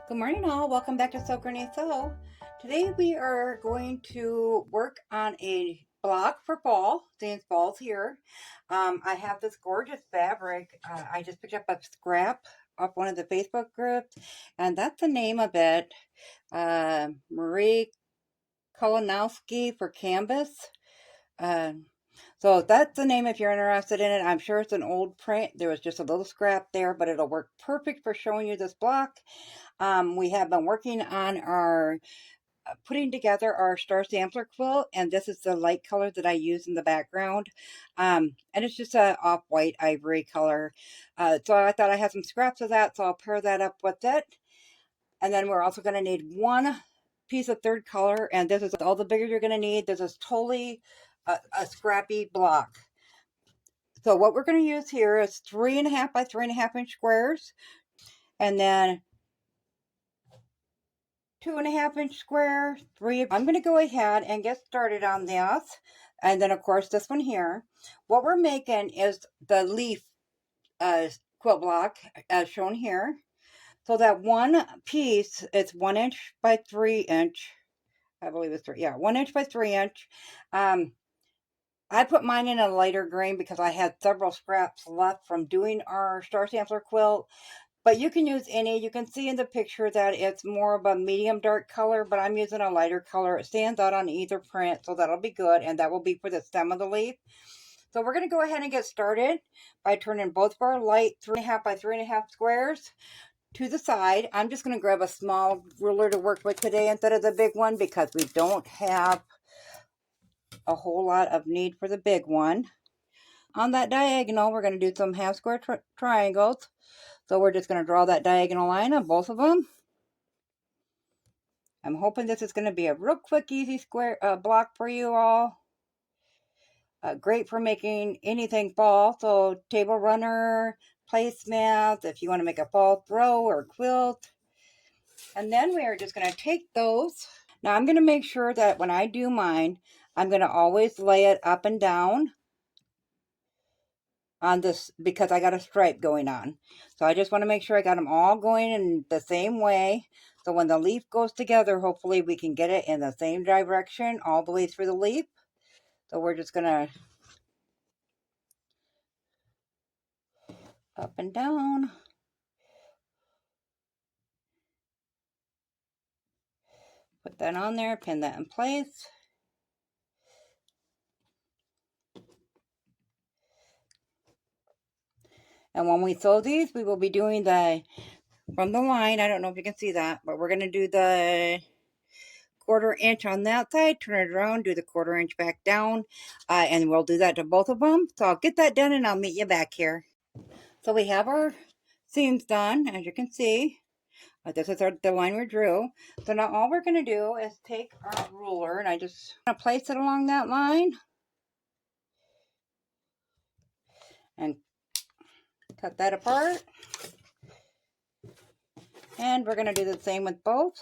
Good morning all, welcome back to Sew Granny Sew. Today we are going to work on a block for fall, since fall's here. I have this gorgeous fabric. I just picked up a scrap off one of the Facebook groups, and that's the name of it. Marie Kolonowski for Canvas. Uh, so that's the name if you're interested in it. I'm sure it's an old print. There was just a little scrap there, but it'll work perfect for showing you this block. We have been working on our putting together our star sampler quilt, and this is the light color that I use in the background. And it's just a off-white ivory color. So I thought I had some scraps of that, so I'll pair that up with it. And then we're also going to need one piece of third color, and this is all the bigger you're going to need. This is totally a scrappy block. So what we're going to use here is 3.5 by 3.5 inch squares, and then 2.5 inch square, three. I'm going to go ahead and get started on this. And then of course this one here. What we're making is the leaf quilt block as shown here. So that one piece, it's 1 inch by 3 inch. I believe it's 1 inch by 3 inch. I put mine in a lighter green because I had several scraps left from doing our star sampler quilt. But you can use any. You can see in the picture that it's more of a medium dark color, but I'm using a lighter color. It stands out on either print, so that'll be good, and that will be for the stem of the leaf. So we're going to go ahead and get started by turning both of our light 3.5 by 3.5 squares to the side. I'm just going to grab a small ruler to work with today instead of the big one because we don't have a whole lot of need for the big one. On that diagonal, we're going to do some half square triangles. So we're just going to draw that diagonal line on both of them. I'm hoping this is going to be a real quick, easy square block for you all. Great for making anything fall. So table runner, placemats, if you want to make a fall throw or quilt. And then we are just going to take those. Now I'm going to make sure that when I do mine, I'm going to always lay it up and down on this because I got a stripe going on. So I just want to make sure I got them all going in the same way. So when the leaf goes together, hopefully we can get it in the same direction all the way through the leaf. So we're just going to up and down. Put that on there, pin that in place. And when we sew these, we will be doing from the line, I don't know if you can see that, but we're going to do the 1/4 inch on that side, turn it around, do the 1/4 inch back down, and we'll do that to both of them. So I'll get that done and I'll meet you back here. So we have our seams done, as you can see. This is the line we drew. So now all we're going to do is take our ruler, and I just want to place it along that line and cut that apart. And we're going to do the same with both.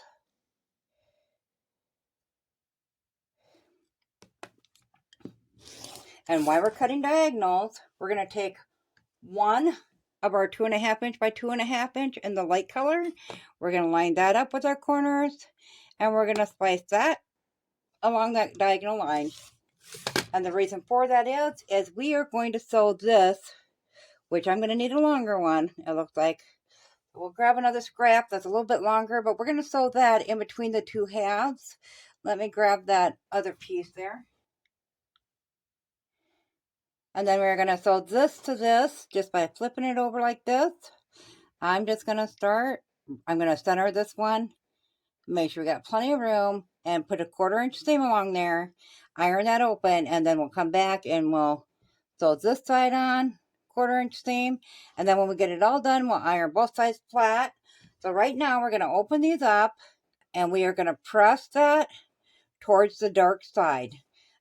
And while we're cutting diagonals, we're going to take one of our 2.5 inch by 2.5 inch in the light color. We're going to line that up with our corners, and we're going to slice that along that diagonal line. And the reason for that is we are going to sew this, which I'm going to need a longer one, it looks like. We'll grab another scrap that's a little bit longer, but we're going to sew that in between the two halves. Let me grab that other piece there. And then we're going to sew this to this just by flipping it over like this. I'm just going to start. I'm going to center this one. Make sure we got plenty of room and put a 1/4 inch seam along there. Iron that open, and then we'll come back and we'll sew this side on, 1/4 inch seam. And then when we get it all done, we'll iron both sides flat. So right now we're going to open these up and we are going to press that towards the dark side.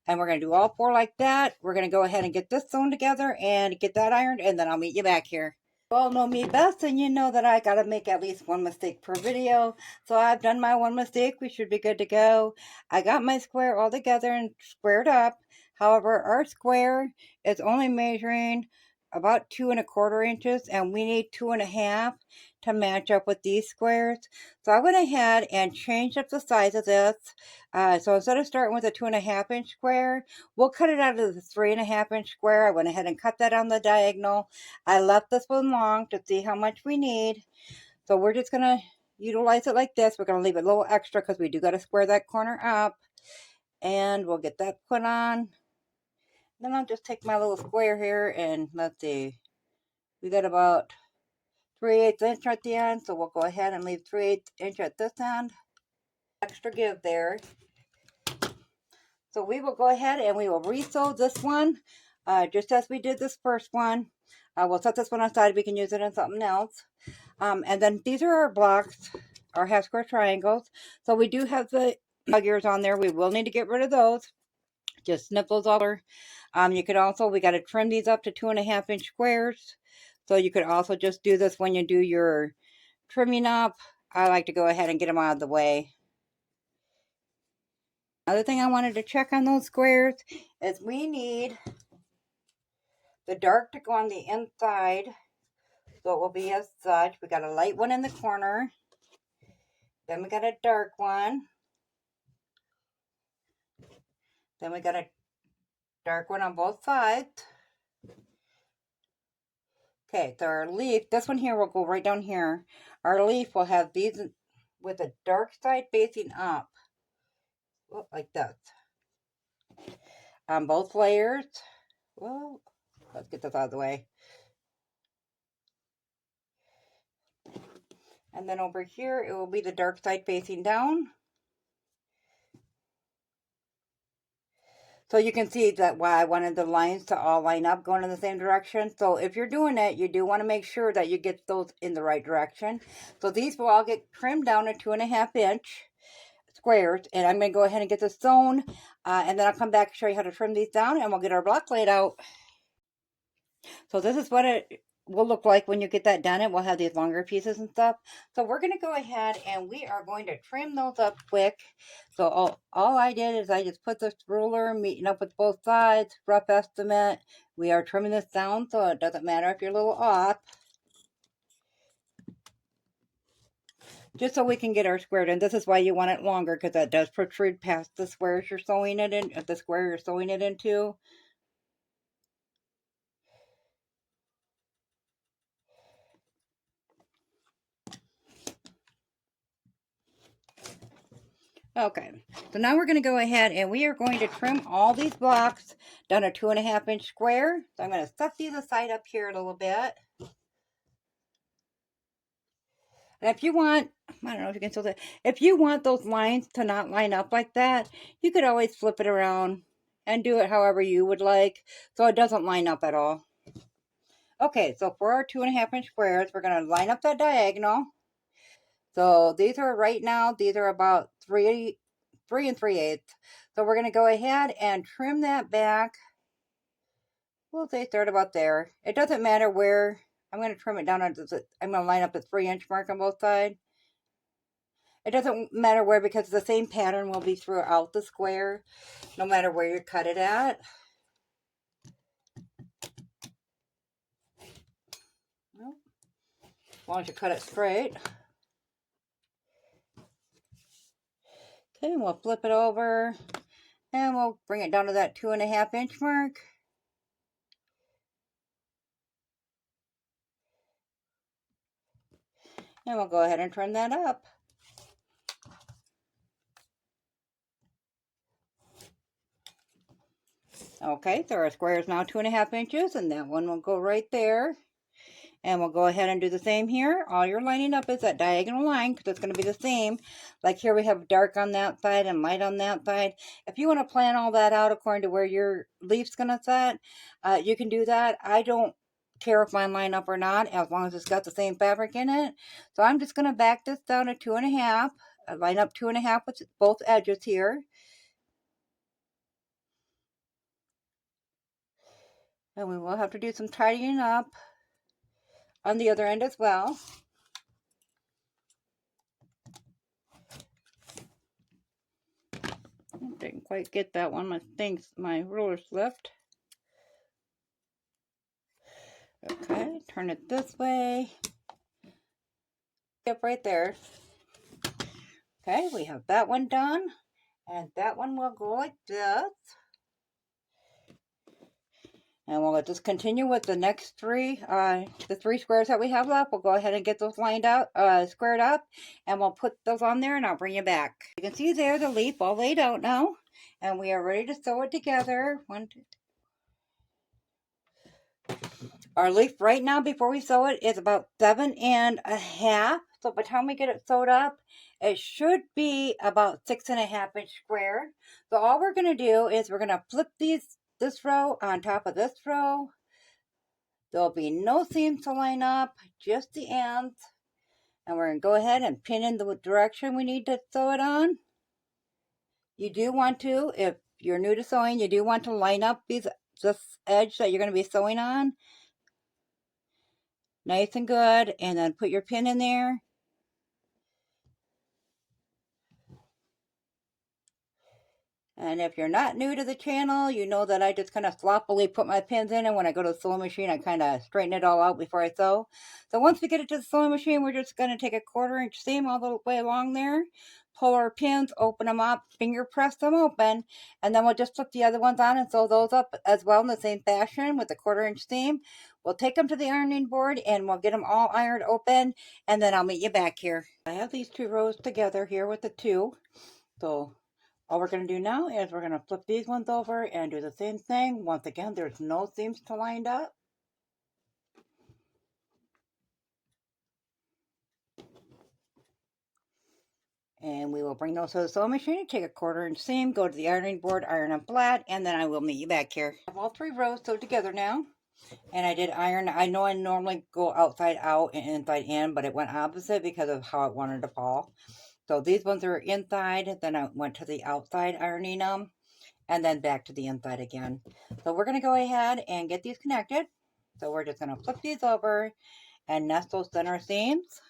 And we're going to do all 4 like that. We're going to go ahead and get this sewn together and get that ironed, and then I'll meet you back here. You all know me best, and you know that I got to make at least 1 mistake per video. So I've done my 1 mistake. We should be good to go. I got my square all together and squared up. However, our square is only measuring about 2¼ inches, and we need 2½ to match up with these squares. So I went ahead and changed up the size of this. So instead of starting with a 2½ inch square, we'll cut it out of the 3½ inch square. I went ahead and cut that on the diagonal. I left this one long to see how much we need. So we're just gonna utilize it like this. We're gonna leave it a little extra because we do got to square that corner up. And we'll get that put on. Then I'll just take my little square here and let's see. We got about 3/8 inch at the end, so we'll go ahead and leave 3/8 inch at this end. Extra give there. So we will go ahead and we will re-sew this one, just as we did this first one. We'll set this one aside. We can use it in something else. And then these are our blocks, our half square triangles. So we do have the gears on there. We will need to get rid of those. Just snip those over. You could also, we got to trim these up to 2½ inch squares. So you could also just do this when you do your trimming up. I like to go ahead and get them out of the way. Another thing I wanted to check on those squares is we need the dark to go on the inside. So it will be as such. We got a light one in the corner. Then we got a dark one. Then we got a dark one on both sides. Okay, so our leaf, this one here will go right down here. Our leaf will have these with the dark side facing up. Like this. On both layers. Well, let's get this out of the way. And then over here, it will be the dark side facing down. So you can see that why I wanted the lines to all line up going in the same direction. So if you're doing it, you do want to make sure that you get those in the right direction. So these will all get trimmed down to 2½ inch squares. And I'm going to go ahead and get this sewn. And then I'll come back and show you how to trim these down and we'll get our block laid out. So this is what it will look like when you get that done. It will have these longer pieces and stuff. So we're going to go ahead and we are going to trim those up quick. So all I did is I just put this ruler, meeting up with both sides, rough estimate. We are trimming this down so it doesn't matter if you're a little off. Just so we can get our squared in. This is why you want it longer, because that does protrude past the squares you're sewing it in, the square you're sewing it into. Okay, so now we're going to go ahead and we are going to trim all these blocks down a 2½ inch square. So I'm going to stuff these aside up here a little bit. And if you want, I don't know if you can still do it. If you want those lines to not line up like that, you could always flip it around and do it however you would like, so it doesn't line up at all. Okay, so for our 2½ inch squares, we're going to line up that diagonal. So these are right now, these are about 3 3/8. So we're going to go ahead and trim that back. We'll say start about there. It doesn't matter where. I'm going to trim it down. I'm going to line up the 3-inch mark on both sides. It doesn't matter where, because the same pattern will be throughout the square, no matter where you cut it at. Nope. As long as you cut it straight. Okay, and we'll flip it over and we'll bring it down to that 2½ inch mark. And we'll go ahead and trim that up. Okay, so our square is now 2½ inches, and that one will go right there. And we'll go ahead and do the same here. All you're lining up is that diagonal line, because it's going to be the same. Like here we have dark on that side and light on that side. If you want to plan all that out according to where your leaf's going to set, you can do that. I don't care if mine line up or not, as long as it's got the same fabric in it. So I'm just going to back this down to 2½. Line up 2½ with both edges here. And we will have to do some tidying up on the other end as well. Didn't quite get that one. My ruler slipped. turn it this way. Yep, right there. Okay, we have that one done. And that one will go like this. And we'll just continue with the next three, the three squares that we have left. We'll go ahead and get those lined out, squared up, and we'll put those on there and I'll bring you back. You can see there the leaf all laid out now, and we are ready to sew it together. One, two. Our leaf right now before we sew it is about 7.5. So by the time we get it sewed up, it should be about 6.5-inch square. So all we're going to do is we're going to flip this row on top of this row. There'll be no seams to line up, just the ends. And we're going to go ahead and pin in the direction we need to sew it on. You do want to, if you're new to sewing, you do want to line up this edge that you're going to be sewing on. Nice and good, and then put your pin in there. And if you're not new to the channel, you know that I just kind of sloppily put my pins in, and when I go to the sewing machine, I kind of straighten it all out before I sew. So once we get it to the sewing machine, we're just going to take a 1/4-inch seam all the way along there, pull our pins, open them up, finger press them open, and then we'll just flip the other ones on and sew those up as well in the same fashion with the 1/4-inch seam. We'll take them to the ironing board and we'll get them all ironed open, and then I'll meet you back here. I have these two rows together here with the two. So all we're going to do now is we're going to flip these ones over and do the same thing. Once again, there's no seams to line up. And we will bring those to the sewing machine, take a 1/4-inch seam, go to the ironing board, iron them flat, and then I will meet you back here. I have all three rows sewed together now. And I did iron. I know I normally go outside out and inside in, but it went opposite because of how it wanted to fall. So these ones are inside, then I went to the outside ironing them, and then back to the inside again. So we're going to go ahead and get these connected. So we're just going to flip these over and nest those center seams.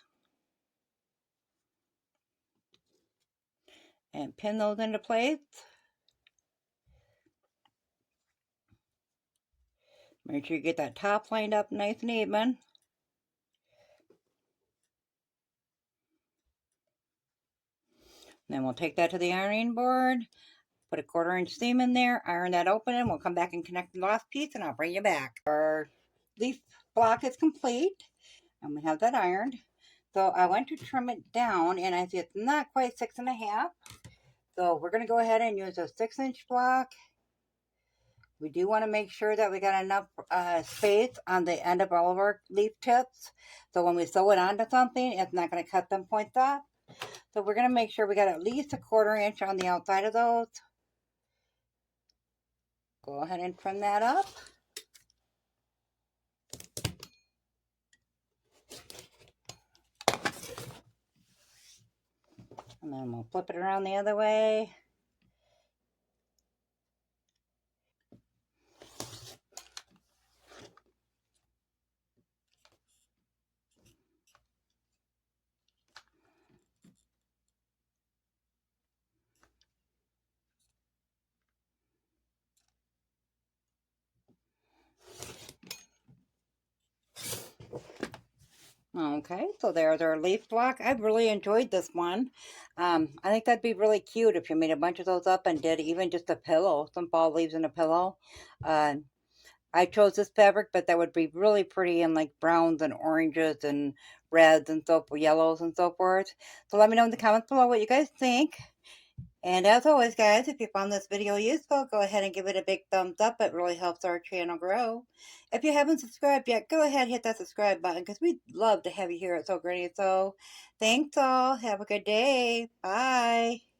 And pin those into place. Make sure you get that top lined up nice and even. Then we'll take that to the ironing board, put a 1/4-inch seam in there, iron that open, and we'll come back and connect the last piece, and I'll bring you back. Our leaf block is complete, and we have that ironed. So I went to trim it down, and I see it's not quite 6.5. So we're going to go ahead and use a 6-inch block. We do want to make sure that we got enough space on the end of all of our leaf tips. So when we sew it onto something, it's not going to cut them points off. So we're going to make sure we got at least a 1/4 inch on the outside of those. Go ahead and trim that up. And then we'll flip it around the other way. Okay, so there's our leaf block. I've really enjoyed this one. I think that'd be really cute if you made a bunch of those up and did even just a pillow, some fall leaves in a pillow. I chose this fabric, but that would be really pretty in like browns and oranges and reds and yellows and so forth. So let me know in the comments below what you guys think. And as always, guys, if you found this video useful, go ahead and give it a big thumbs up. It really helps our channel grow. If you haven't subscribed yet, go ahead and hit that subscribe button because we'd love to have you here at Sew Granny Sew. Thanks all. Have a good day. Bye.